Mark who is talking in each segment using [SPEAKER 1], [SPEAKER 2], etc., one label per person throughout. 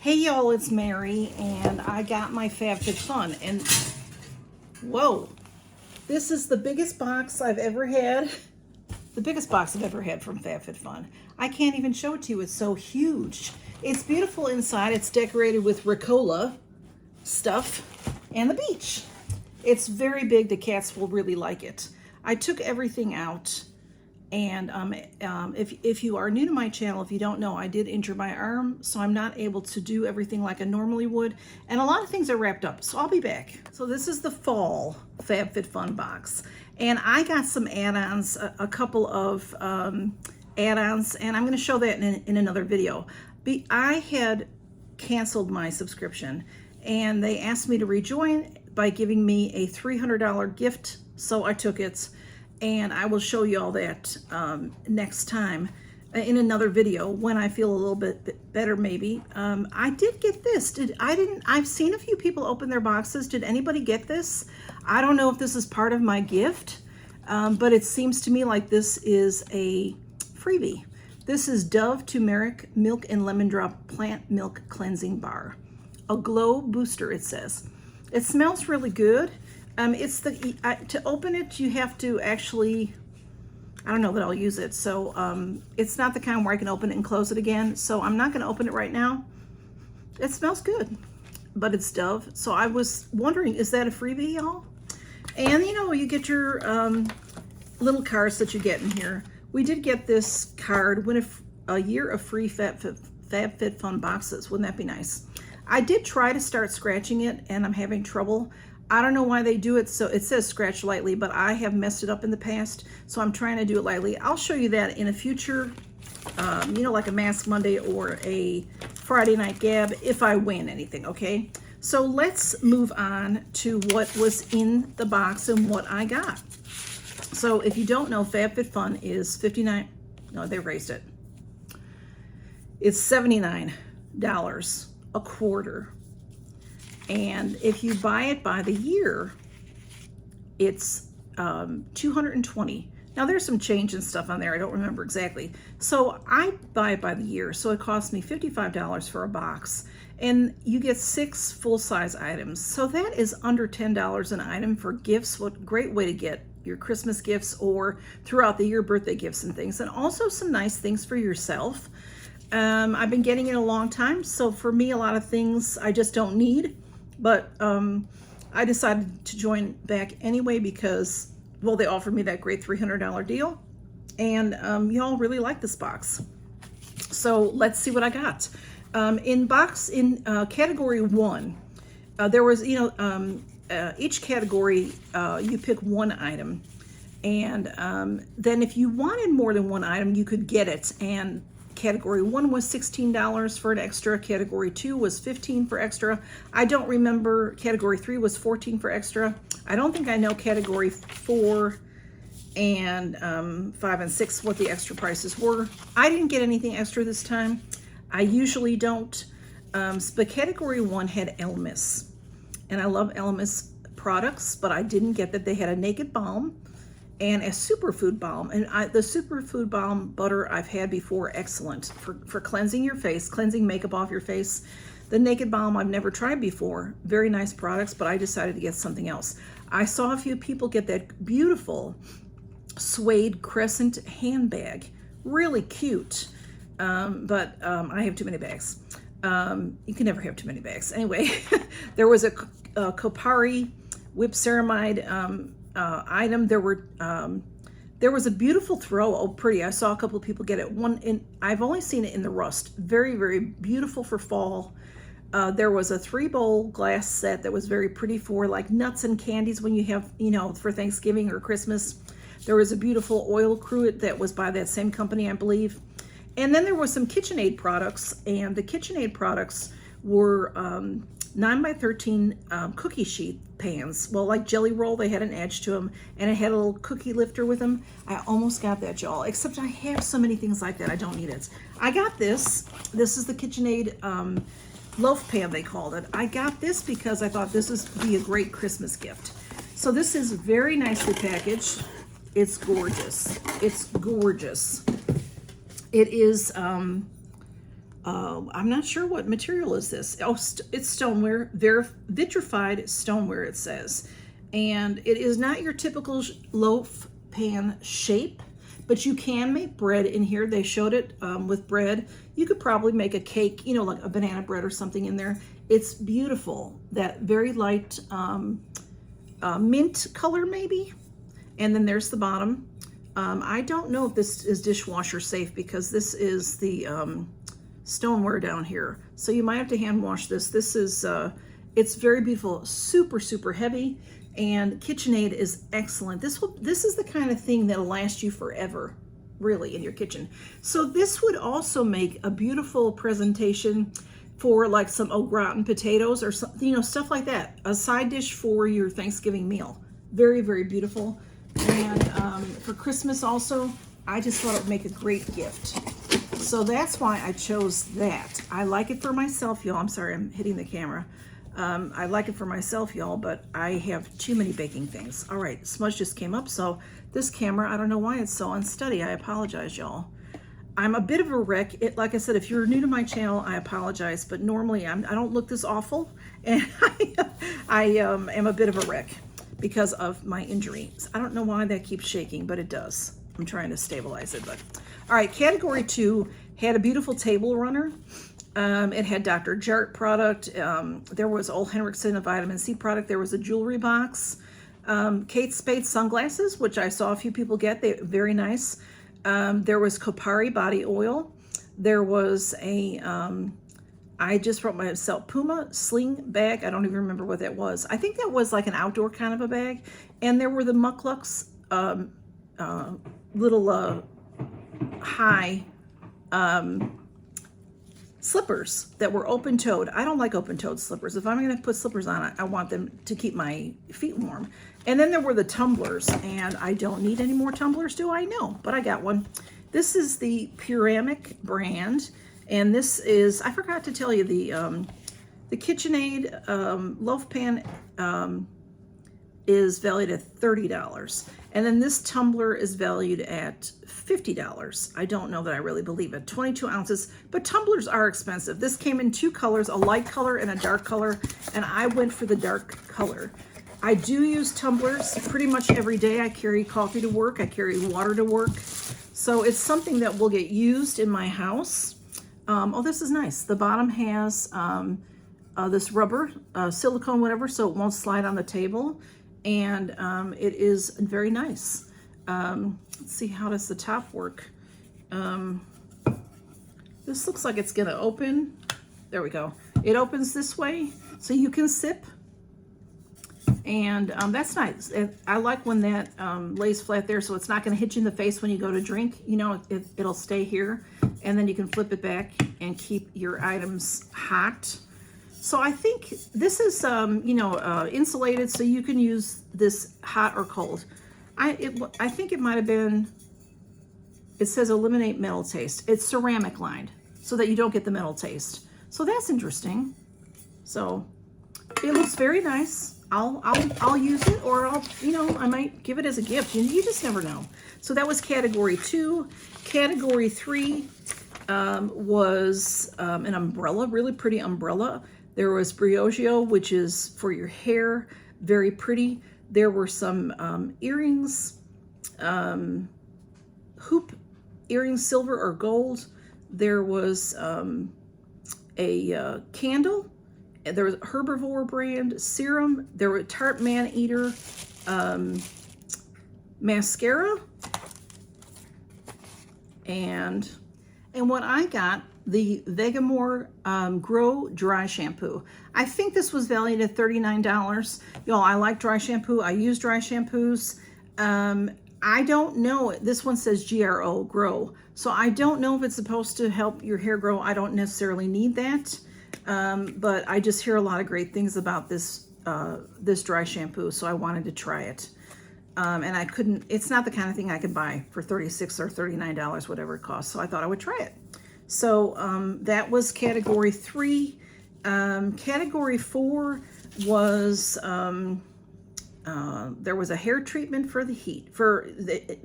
[SPEAKER 1] Hey y'all, it's Mary, and I got my Fabfitfun, and whoa, this is the biggest box I've ever had. The biggest box I've ever had from Fabfitfun. I can't even show it to you, it's so huge. It's beautiful inside. It's decorated with Ricola stuff and the beach. It's very big. The cats will really like it. I took everything out. And if you are new to my channel, if you don't know, I did injure my arm, so I'm not able to do everything like I normally would. And a lot of things are wrapped up, so I'll be back. So this is the fall Fabfitfun box. And I got some add-ons, a couple of add-ons, and I'm going to show that in another video. I had canceled my subscription, and they asked me to rejoin by giving me a $300 gift, so I took it. And I will show you all that next time in another video when I feel a little bit better, maybe. I did get this. I've seen a few people open their boxes. Did anybody get this? I don't know if this is part of my gift, but it seems to me like this is a freebie. This is Dove Turmeric Milk and Lemon Drop Plant Milk Cleansing Bar. A glow booster, it says. It smells really good. To open it, you have to actually, I don't know that I'll use it. So it's not the kind where I can open it and close it again. So I'm not going to open it right now. It smells good, but it's Dove. So I was wondering, is that a freebie, y'all? And you know, you get your little cards that you get in here. We did get this card, win a year of free Fabfitfun boxes. Wouldn't that be nice? I did try to start scratching it, and I'm having trouble. I don't know why they do it, so it says scratch lightly, but I have messed it up in the past, so I'm trying to do it lightly. I'll show you that in a future, you know, like a Mask Monday or a Friday Night Gab, if I win anything, okay? So let's move on to what was in the box and what I got. So if you don't know, Fabfitfun is $59, no, they raised it. It's $79 a quarter. And if you buy it by the year, it's $220. Now there's some change and stuff on there. I don't remember exactly. So I buy it by the year. So it costs me $55 for a box. And you get 6 full-size items. So that is under $10 an item for gifts. What a great way to get your Christmas gifts or throughout the year birthday gifts and things. And also some nice things for yourself. I've been getting it a long time. So for me, a lot of things I just don't need. But I decided to join back anyway because, well, they offered me that great $300 deal. And y'all really like this box. So let's see what I got. In category 1, there was, you know, each category, you pick one item. And then if you wanted more than one item, you could get it. And category 1 was $16 for an extra. Category 2 was $15 for extra. I don't remember. Category 3 was $14 for extra. I don't think I know category 4 and 5 and 6 what the extra prices were. I didn't get anything extra this time. I usually don't. But category 1 had Elmis. And I love Elmis products, but I didn't get that. They had a Naked Balm and a superfood balm, and the superfood balm butter I've had before, excellent for cleansing your face, cleansing makeup off your face. The Naked Balm I've never tried before. Very nice products, but I decided to get something else. I saw a few people get that beautiful suede crescent handbag, really cute, but I have too many bags. You can never have too many bags. Anyway, there was a Kopari whip ceramide item. There was a beautiful throw. Oh, pretty. I saw a couple of people get it. I've only seen it in the rust. Very, very beautiful for fall. There was a 3-bowl glass set that was very pretty for like nuts and candies when you have, you know, for Thanksgiving or Christmas. There was a beautiful oil cruet that was by that same company, I believe. And then there was some KitchenAid products, and the KitchenAid products were 9x13 cookie sheet pans. Well, like Jelly Roll, they had an edge to them, and it had a little cookie lifter with them. I almost got that, y'all, except I have so many things like that. I don't need it. I got this. This is the KitchenAid loaf pan, they called it. I got this because I thought this would be a great Christmas gift. So this is very nicely packaged. It's gorgeous. It's gorgeous. It is I'm not sure what material is this. Oh, it's stoneware, vitrified stoneware, it says. And it is not your typical loaf pan shape, but you can make bread in here. They showed it with bread. You could probably make a cake, you know, like a banana bread or something in there. It's beautiful. That very light mint color maybe. And then there's the bottom. I don't know if this is dishwasher safe because this is the stoneware down here. So you might have to hand wash this. This is, it's very beautiful, super, super heavy. And KitchenAid is excellent. This is the kind of thing that'll last you forever, really, in your kitchen. So this would also make a beautiful presentation for like some au gratin potatoes or something, you know, stuff like that. A side dish for your Thanksgiving meal. Very, very beautiful. And for Christmas also, I just thought it would make a great gift. So that's why I chose that. I like it for myself, y'all. I'm sorry, I'm hitting the camera. I like it for myself, y'all, but I have too many baking things. All right, smudge just came up, so this camera, I don't know why it's so unsteady. I apologize, y'all. I'm a bit of a wreck. Like I said, if you're new to my channel, I apologize, but normally I don't look this awful, and I am a bit of a wreck because of my injury. I don't know why that keeps shaking, but it does. I'm trying to stabilize it, but. All right, category 2 had a beautiful table runner. It had Dr. Jart product. There was Ole Henriksen, a vitamin C product. There was a jewelry box. Kate Spade sunglasses, which I saw a few people get. They very nice. There was Kopari body oil. There was a, I just wrote myself, Puma sling bag. I don't even remember what that was. I think that was like an outdoor kind of a bag. And there were the Mucklucks little high slippers that were open-toed. I don't like open-toed slippers. If I'm going to put slippers on, I want them to keep my feet warm. And then there were the tumblers, and I don't need any more tumblers, do I? No, but I got one. This is the Puramic brand, and this is, I forgot to tell you, the KitchenAid loaf pan is valued at $30. And then this tumbler is valued at $50. I don't know that I really believe it. 22 ounces, but tumblers are expensive. This came in 2 colors, a light color and a dark color, and I went for the dark color. I do use tumblers pretty much every day. I carry coffee to work, I carry water to work. So it's something that will get used in my house. Oh, this is nice. The bottom has this rubber, silicone, whatever, so it won't slide on the table. And it is very nice. Let's see, how does the top work? This looks like it's gonna open. There we go. It opens this way, so you can sip. And that's nice. I like when that lays flat there, so it's not gonna hit you in the face when you go to drink. You know, it'll stay here. And then you can flip it back and keep your items hot. So I think this is, insulated, so you can use this hot or cold. I think it might have been, it says eliminate metal taste. It's ceramic lined, so that you don't get the metal taste. So that's interesting. So it looks very nice. I'll use it, or I might give it as a gift. You just never know. So that was category 2. Category 3 was an umbrella, really pretty umbrella. There was Briogeo, which is for your hair, very pretty. There were some earrings, hoop earrings, silver or gold. There was a candle. There was Herbivore brand serum. There were Tarte Man Eater mascara. And what I got, the Vegamore Grow Dry Shampoo. I think this was valued at $39. Y'all, I like dry shampoo. I use dry shampoos. I don't know. This one says GRO, Grow. So I don't know if it's supposed to help your hair grow. I don't necessarily need that. But I just hear a lot of great things about this this dry shampoo, so I wanted to try it. And I couldn't, it's not the kind of thing I could buy for $36 or $39, whatever it costs. So I thought I would try it. So that was category 3. Category 4 was, there was a hair treatment for the heat,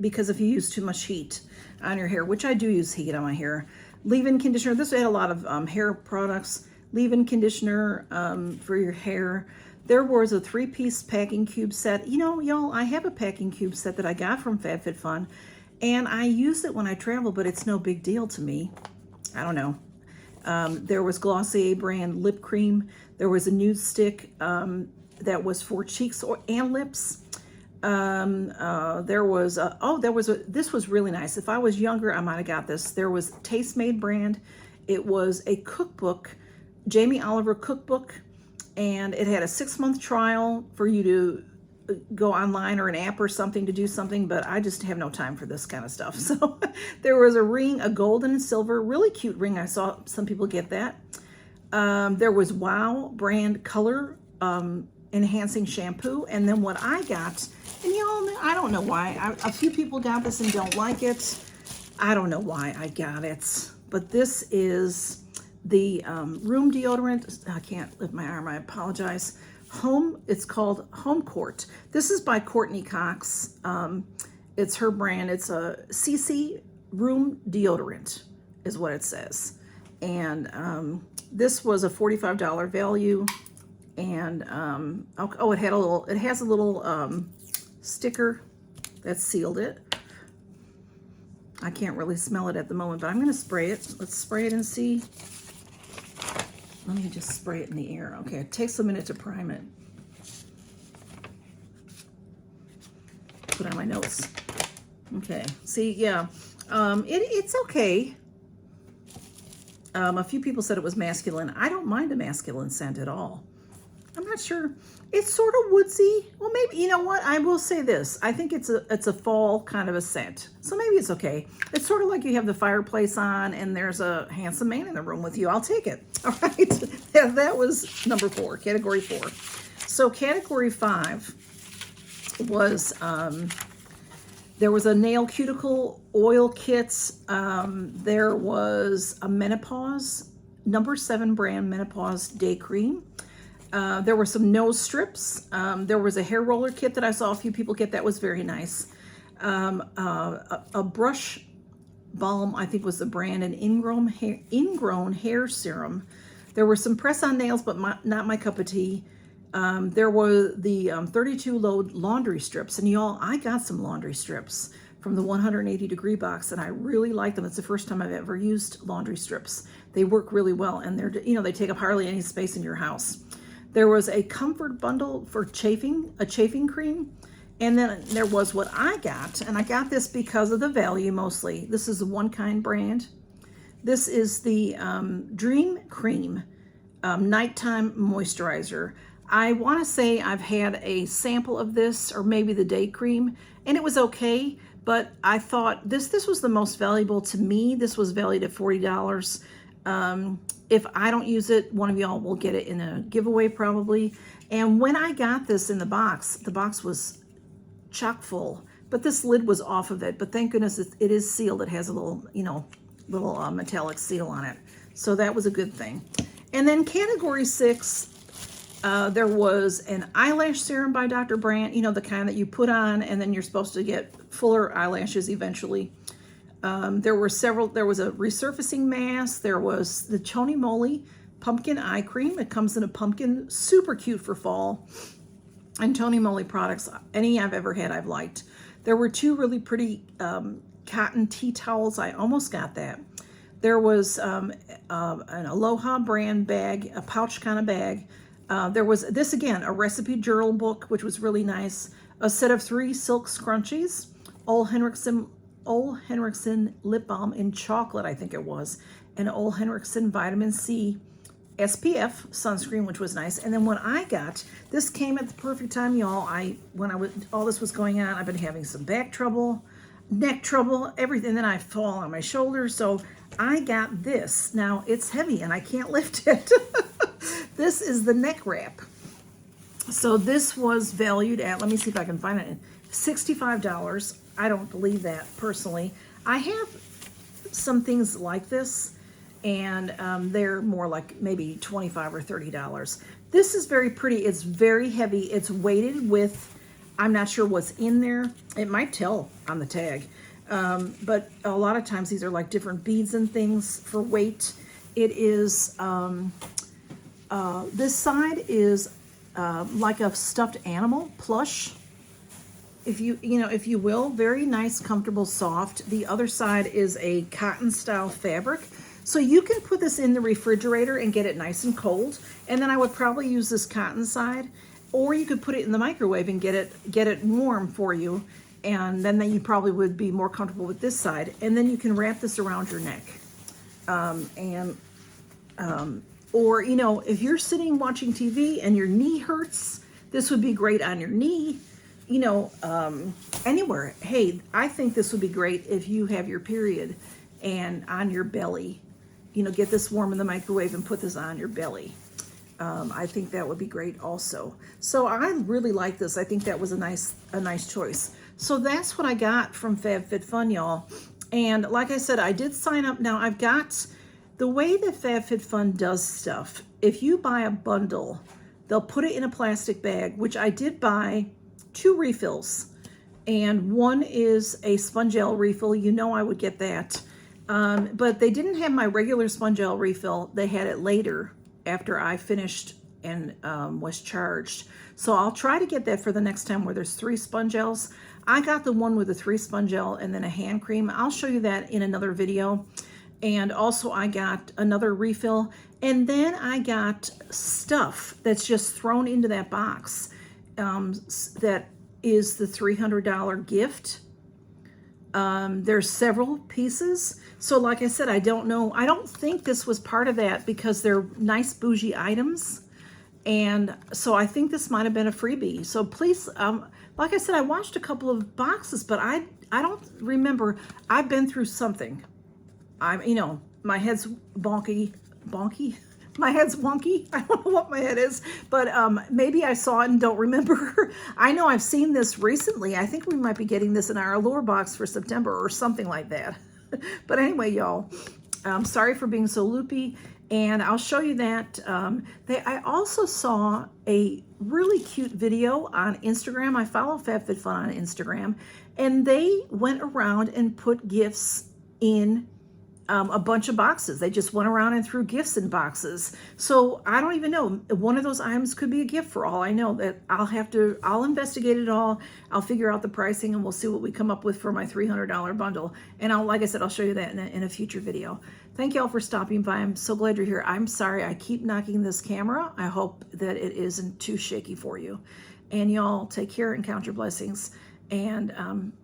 [SPEAKER 1] because if you use too much heat on your hair, which I do use heat on my hair. Leave-in conditioner. This had a lot of hair products. Leave-in conditioner for your hair. There was a 3-piece packing cube set. You know, y'all, I have a packing cube set that I got from Fabfitfun, and I use it when I travel, but it's no big deal to me. I don't know. There was Glossier brand lip cream. There was a nude stick that was for cheeks and lips. This was really nice. If I was younger, I might have got this. There was Taste Made brand. It was a cookbook, Jamie Oliver cookbook, and it had a 6-month trial for you to go online or an app or something to do something, but I just have no time for this kind of stuff. So there was a ring, a gold and silver, really cute ring. I saw some people get that. There was Wow brand color enhancing shampoo. And then what I got, and y'all, I don't know why. A few people got this and don't like it. I don't know why I got it. But this is the room deodorant. I can't lift my arm, I apologize. It's called Home Court. This is by Courtney Cox. It's her brand. It's a CC room deodorant is what it says. And this was a $45 value. And it has a little sticker that sealed it. I can't really smell it at the moment, but I'm gonna spray it. Let's spray it and see. Let me just spray it in the air. Okay, it takes a minute to prime it. Put on my notes. Okay, see, yeah, it's okay. A few people said it was masculine. I don't mind a masculine scent at all. I'm not sure. It's sort of woodsy. Well, maybe, you know what? I will say this. I think it's a fall kind of a scent. So maybe it's okay. It's sort of like you have the fireplace on and there's a handsome man in the room with you. I'll take it. All right. That was number 4, category 4. So category 5 was, there was a nail cuticle oil kit. There was a menopause, number 7 brand menopause day cream. There were some nose strips. There was a hair roller kit that I saw a few people get. That was very nice. A brush balm, I think was the brand, an ingrown hair serum. There were some press-on nails, but not my cup of tea. There were the 32 load laundry strips. And y'all, I got some laundry strips from the 180 degree box, and I really like them. It's the first time I've ever used laundry strips. They work really well, and they take up hardly any space in your house. There was a comfort bundle for a chafing cream. And then there was what I got, and I got this because of the value mostly. This is the One Kind brand. This is the Dream Cream Nighttime Moisturizer. I want to say I've had a sample of this, or maybe the day cream, and it was okay, but I thought this was the most valuable to me. This was valued at $40. If I don't use it, one of y'all will get it in a giveaway probably. And when I got this in the box was chock full, but this lid was off of it. But thank goodness it is sealed. It has a little, little metallic seal on it. So that was a good thing. And then category 6, there was an eyelash serum by Dr. Brandt, the kind that you put on and then you're supposed to get fuller eyelashes eventually. There was a resurfacing mask. There was the Tony Moly pumpkin eye cream. It comes in a pumpkin, super cute for fall. And Tony Moly products, any I've ever had, I've liked. There were 2 really pretty cotton tea towels. I almost got that. There was an Aloha brand bag, a pouch kind of bag. There was this again, a recipe journal book, which was really nice. A set of 3 silk scrunchies, Ole Henriksen lip balm in chocolate, I think it was, and Ole Henriksen vitamin C SPF sunscreen, which was nice. And then when I got this, came at the perfect time, y'all. All this was going on, I've been having some back trouble, neck trouble, everything. Then I fall on my shoulders, so I got this. Now it's heavy and I can't lift it. This is the neck wrap. So this was valued at, let me see if I can find it, $65. I don't believe that personally. I have some things like this, and they're more like maybe $25 or $30. This is very pretty. It's very heavy. It's weighted with, I'm not sure what's in there. It might tell on the tag. but a lot of times these are like different beads and things for weight. It is, this side is like a stuffed animal, plush, if you will, very nice, comfortable, soft. The other side is a cotton style fabric. So you can put this in the refrigerator and get it nice and cold. And then I would probably use this cotton side, or you could put it in the microwave and get it warm for you. And then you probably would be more comfortable with this side. And then you can wrap this around your neck. Or, if you're sitting watching TV and your knee hurts, this would be great on your knee, anywhere. Hey, I think this would be great if you have your period and on your belly, get this warm in the microwave and put this on your belly. I think that would be great also. So I really like this. I think that was a nice choice. So that's what I got from Fabfitfun, y'all. And like I said, I did sign up. Now I've got the way that Fabfitfun does stuff. If you buy a bundle, they'll put it in a plastic bag, which I did buy 2 refills. And one is a sponge gel refill. I would get that. But they didn't have my regular sponge gel refill. They had it later after I finished and was charged. So I'll try to get that for the next time where there's 3 sponge gels. I got the one with the 3 sponge gel and then a hand cream. I'll show you that in another video. And also I got another refill. And then I got stuff that's just thrown into that box. That is the $300 gift. There's several pieces. So like I said, I don't know. I don't think this was part of that because they're nice bougie items. And so I think this might have been a freebie. So please, like I said, I watched a couple of boxes, but I don't remember. I've been through something. My head's bonky. My head's wonky. I don't know what my head is, but maybe I saw it and don't remember. I know I've seen this recently. I think we might be getting this in our Allure box for September or something like that. But anyway, y'all, I'm sorry for being so loopy, and I'll show you that. I also saw a really cute video on Instagram. I follow Fabfitfun on Instagram, and they went around and put gifts in a bunch of boxes. They just went around and threw gifts in boxes. So I don't even know. One of those items could be a gift for all I know. That I'll investigate it all. I'll figure out the pricing and we'll see what we come up with for my $300 bundle. And like I said, I'll show you that in a future video. Thank you all for stopping by. I'm so glad you're here. I'm sorry I keep knocking this camera. I hope that it isn't too shaky for you. And y'all take care and count your blessings. And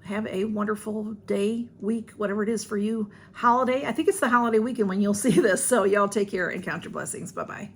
[SPEAKER 1] have a wonderful day, week, whatever it is for you. Holiday. I think it's the holiday weekend when you'll see this. So y'all take care and count your blessings. Bye-bye.